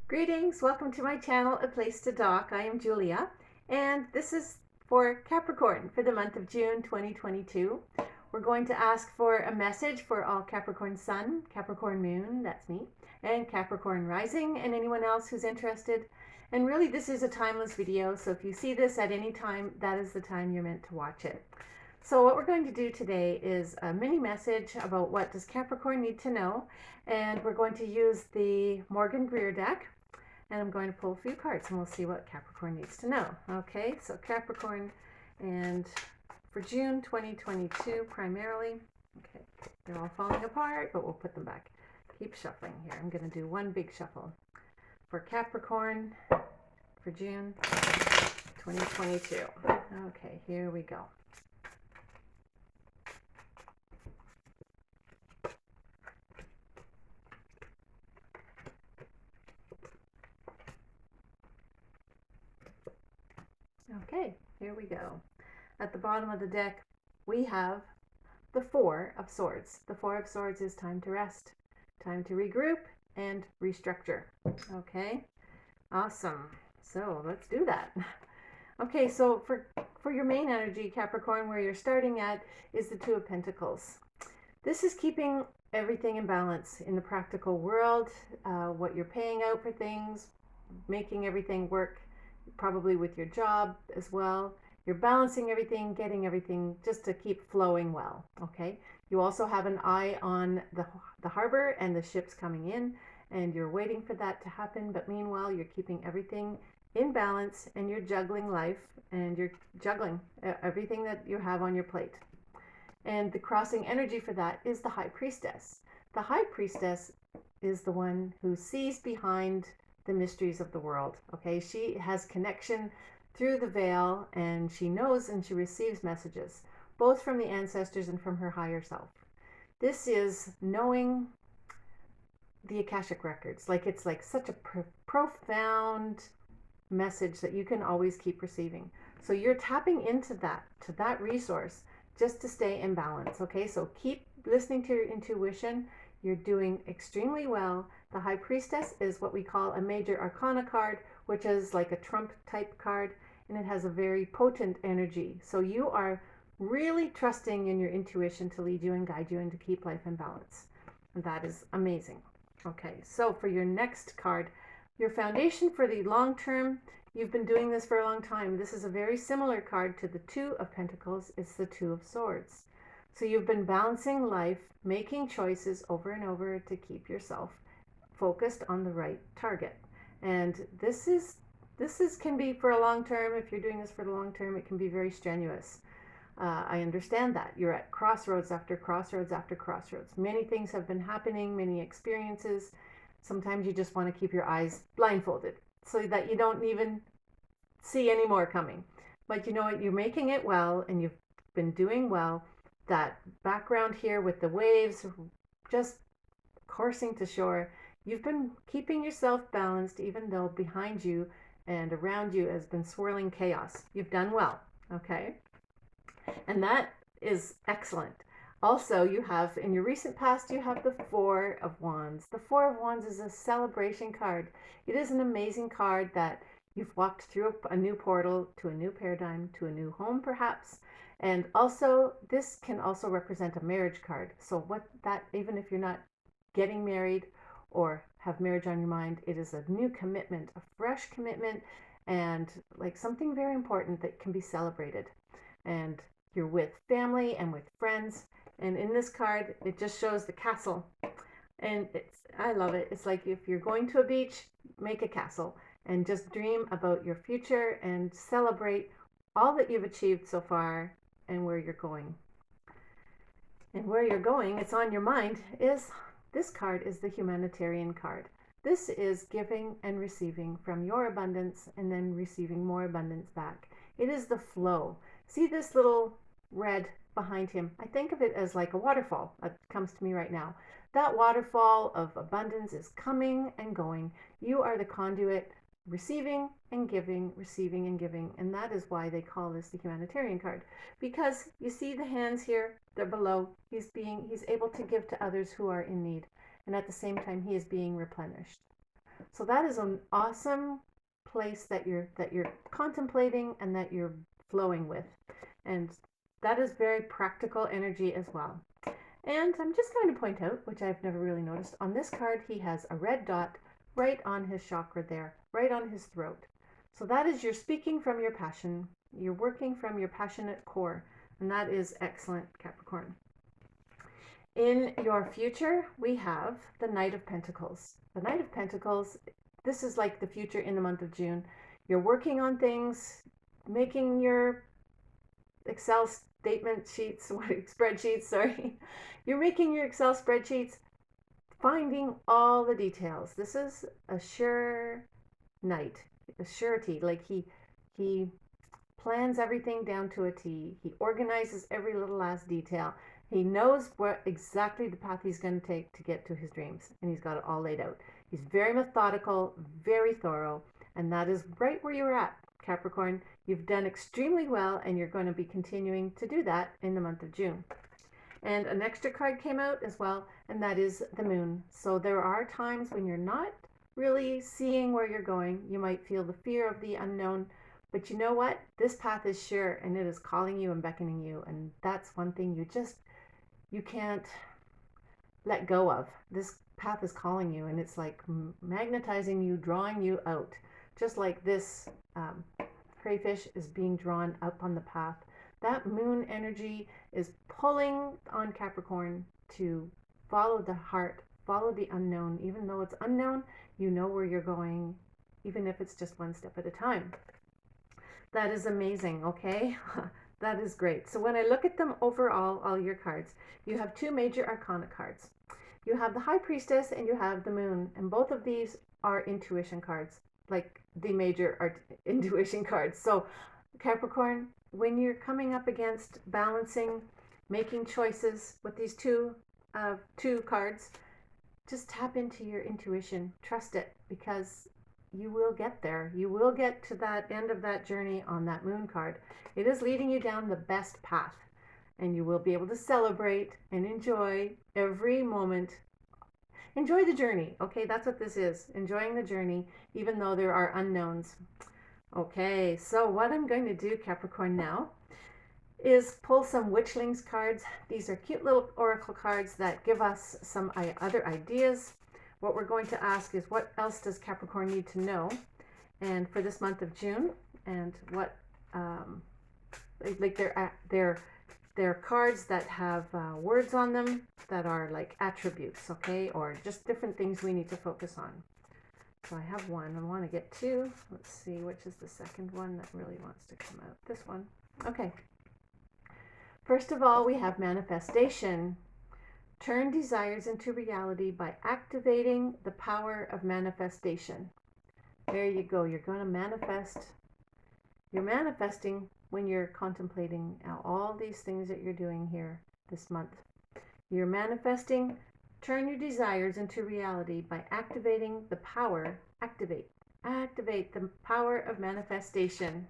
Greetings, welcome to my channel, A Place to Dock. I am Julia, and this is for Capricorn for the month of June 2022. We're going to ask for a message for all Capricorn Sun, Capricorn Moon, that's me, and Capricorn Rising, and anyone else who's interested. And really, this is a timeless video, so if you see this at any time, that is the time you're meant to watch it. So what we're going to do today is a mini message about what does Capricorn need to know, and we're going to use the Morgan Greer deck. And I'm going to pull a few cards and we'll see what Capricorn needs to know. Okay, so Capricorn, and for June 2022 primarily. Okay, they're all falling apart, but we'll put them back. Keep shuffling here. I'm going to do one big shuffle for Capricorn for June 2022. Okay, here we go. Okay, here we go. At the bottom of the deck, we have the Four of Swords. The Four of Swords is time to rest, time to regroup and restructure. Okay, awesome. So let's do that. Okay, so for your main energy, Capricorn, where you're starting at is the Two of Pentacles. This is keeping everything in balance in the practical world, what you're paying out for things, making everything work, probably with your job as well. You're balancing everything, getting everything just to keep flowing well, okay? You also have an eye on the harbor and the ships coming in, and you're waiting for that to happen, but meanwhile, you're keeping everything in balance, and you're juggling life, and you're juggling everything that you have on your plate. And the crossing energy for that is the High Priestess. The High Priestess is the one who sees behind the mysteries of the world. Okay, she has connection through the veil, and she knows and she receives messages both from the ancestors and from her higher self. This is knowing the Akashic records. Like, it's like such a profound message that you can always keep receiving. So you're tapping into that resource just to stay in balance. Okay, so keep listening to your intuition. You're doing extremely well. The High Priestess is what we call a major arcana card, which is like a trump type card, and it has a very potent energy. So you are really trusting in your intuition to lead you and guide you and to keep life in balance. And that is amazing. Okay, so for your next card, your foundation for the long term, you've been doing this for a long time. This is a very similar card to the Two of Pentacles. It's the Two of Swords. So you've been balancing life, making choices over and over to keep yourself focused on the right target. And this can be for a long term. If you're doing this for the long term, it can be very strenuous. I understand that. You're at crossroads after crossroads after crossroads. Many things have been happening, many experiences. Sometimes you just want to keep your eyes blindfolded so that you don't even see any more coming. But you know what? You're making it well, and you've been doing well. That background here with the waves just coursing to shore, you've been keeping yourself balanced even though behind you and around you has been swirling chaos. You've done well, okay? And that is excellent. Also, you have, in your recent past, you have the Four of Wands. The Four of Wands is a celebration card. It is an amazing card that you've walked through a new portal to a new paradigm, to a new home perhaps. And also, this can also represent a marriage card. So what that, even if you're not getting married or have marriage on your mind, it is a new commitment, a fresh commitment, and like something very important that can be celebrated. And you're with family and with friends. And in this card, it just shows the castle. And I love it. It's like if you're going to a beach, make a castle and just dream about your future and celebrate all that you've achieved so far and where you're going. And where you're going, it's on your mind, is this card is the humanitarian card. This is giving and receiving from your abundance and then receiving more abundance back. It is the flow. See this little red behind him? I think of it as like a waterfall that comes to me right now. That waterfall of abundance is coming and going. You are the conduit, receiving and giving, receiving and giving. And that is why they call this the humanitarian card. Because you see the hands here, they're below. He's able to give to others who are in need. And at the same time, he is being replenished. So that is an awesome place that you're contemplating and that you're flowing with. And that is very practical energy as well. And I'm just going to point out, which I've never really noticed, on this card he has a red dot right on his chakra there, right on his throat. So that is you're speaking from your passion. You're working from your passionate core. And that is excellent, Capricorn. In your future, we have the Knight of Pentacles. The Knight of Pentacles, this is like the future in the month of June. You're working on things, making your Excel statement sheets, spreadsheets, sorry. You're making your Excel spreadsheets, finding all the details. This is a sure knight, a surety. Like he plans everything down to a T. He organizes every little last detail. He knows what exactly the path he's going to take to get to his dreams, and he's got it all laid out. He's very methodical, very thorough, and that is right where you're at, Capricorn. You've done extremely well, and you're going to be continuing to do that in the month of June. And an extra card came out as well, and that is the moon. So there are times when you're not really seeing where you're going. You might feel the fear of the unknown, but you know what? This path is sure, and it is calling you and beckoning you, and that's one thing you can't let go of. This path is calling you, and it's like magnetizing you, drawing you out, just like this crayfish is being drawn up on the path. That moon energy is pulling on Capricorn to follow the heart, follow the unknown. Even though it's unknown, you know where you're going, even if it's just one step at a time. That is amazing, okay? That is great. So when I look at them overall, all your cards, you have two major arcana cards. You have the High Priestess and you have the Moon, and both of these are intuition cards, like the major intuition cards. So Capricorn, when you're coming up against balancing, making choices with these two cards, just tap into your intuition. Trust it, because you will get there. You will get to that end of that journey on that moon card. It is leading you down the best path, and you will be able to celebrate and enjoy every moment. Enjoy the journey, okay? That's what this is, enjoying the journey, even though there are unknowns. Okay, so what I'm going to do, Capricorn, now is pull some Witchlings cards. These are cute little oracle cards that give us some other ideas. What we're going to ask is, what else does Capricorn need to know? And for this month of June, and what, like they're cards that have words on them that are like attributes, okay? Or just different things we need to focus on. So I have one. I want to get two. Let's see, which is the second one that really wants to come out. This one. Okay. First of all, we have manifestation. Turn desires into reality by activating the power of manifestation. There you go. You're going to manifest. You're manifesting when you're contemplating all these things that you're doing here this month. You're manifesting. Turn your desires into reality by activating the power. Activate the power of manifestation.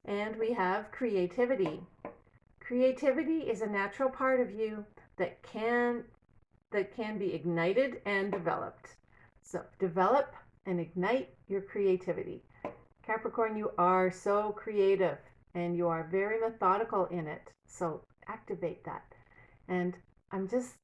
And we have creativity. Creativity is a natural part of you that can be ignited and developed. So develop and ignite your creativity. Capricorn, you are so creative and you are very methodical in it. So activate that. And I'm just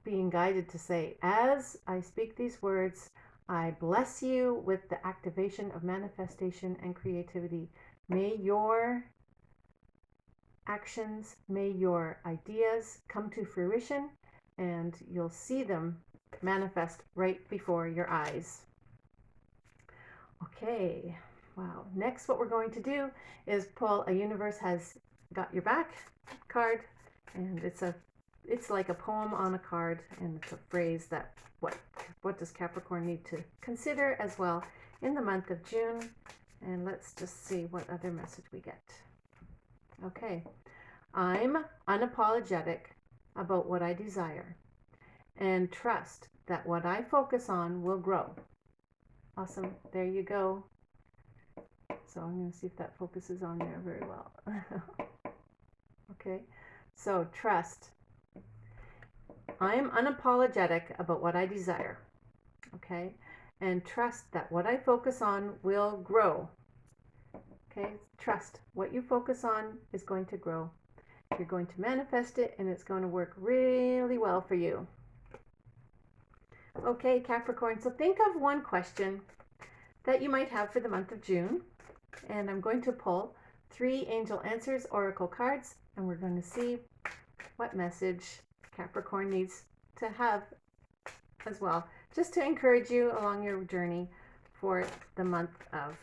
being guided to say, as I speak these words, I bless you with the activation of manifestation and creativity. May your actions, may your ideas come to fruition, and you'll see them manifest right before your eyes. Okay, wow. Next, what we're going to do is pull a Universe Has Got Your Back card, and it's like a poem on a card, and it's a phrase that what does Capricorn need to consider as well in the month of June. And let's just see what other message we get. Okay, I'm unapologetic about what I desire and trust that what I focus on will grow. Awesome, there you go. So I'm going to see if that focuses on there very well. Okay, so trust. I am unapologetic about what I desire. Okay, and trust that what I focus on will grow. Okay, trust what you focus on is going to grow. You're going to manifest it and it's going to work really well for you. Okay, Capricorn, so think of one question that you might have for the month of June. And I'm going to pull 3 Angel Answers Oracle cards, and we're going to see what message Capricorn needs to have as well, just to encourage you along your journey for the month of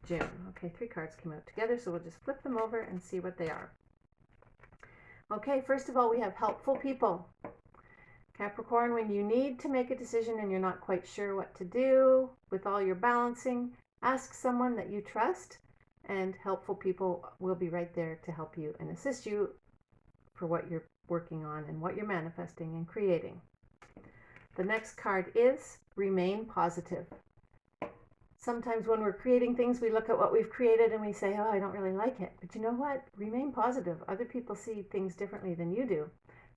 June. Okay, 3 cards came out together, so we'll just flip them over and see what they are. Okay, first of all, we have helpful people. Capricorn, when you need to make a decision and you're not quite sure what to do with all your balancing, ask someone that you trust, and helpful people will be right there to help you and assist you for what you're working on and what you're manifesting and creating. The next card is remain positive. Sometimes when we're creating things, we look at what we've created and we say, oh, I don't really like it. But you know what? Remain positive. Other people see things differently than you do.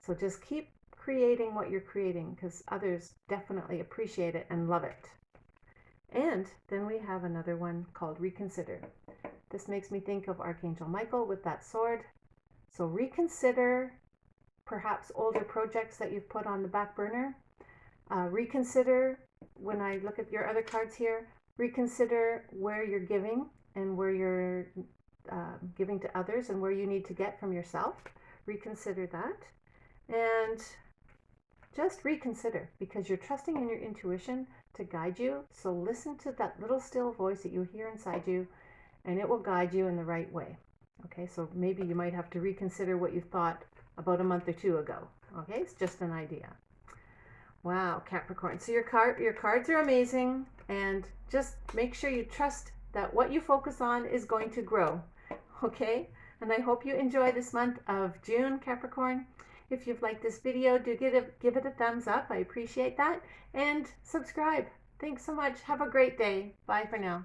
So just keep creating what you're creating, because others definitely appreciate it and love it. And then we have another one called reconsider. This makes me think of Archangel Michael with that sword. So reconsider perhaps older projects that you've put on the back burner. Reconsider, when I look at your other cards here, reconsider where you're giving and where you're giving to others and where you need to get from yourself. Reconsider that. And just reconsider, because you're trusting in your intuition to guide you. So listen to that little still voice that you hear inside you, and it will guide you in the right way. Okay, so maybe you might have to reconsider what you thought about a month or 2 ago. Okay, it's just an idea. Wow, Capricorn. So your cards are amazing, and just make sure you trust that what you focus on is going to grow. Okay, and I hope you enjoy this month of June, Capricorn. If you've liked this video, do give it a thumbs up. I appreciate that. And subscribe. Thanks so much. Have a great day. Bye for now.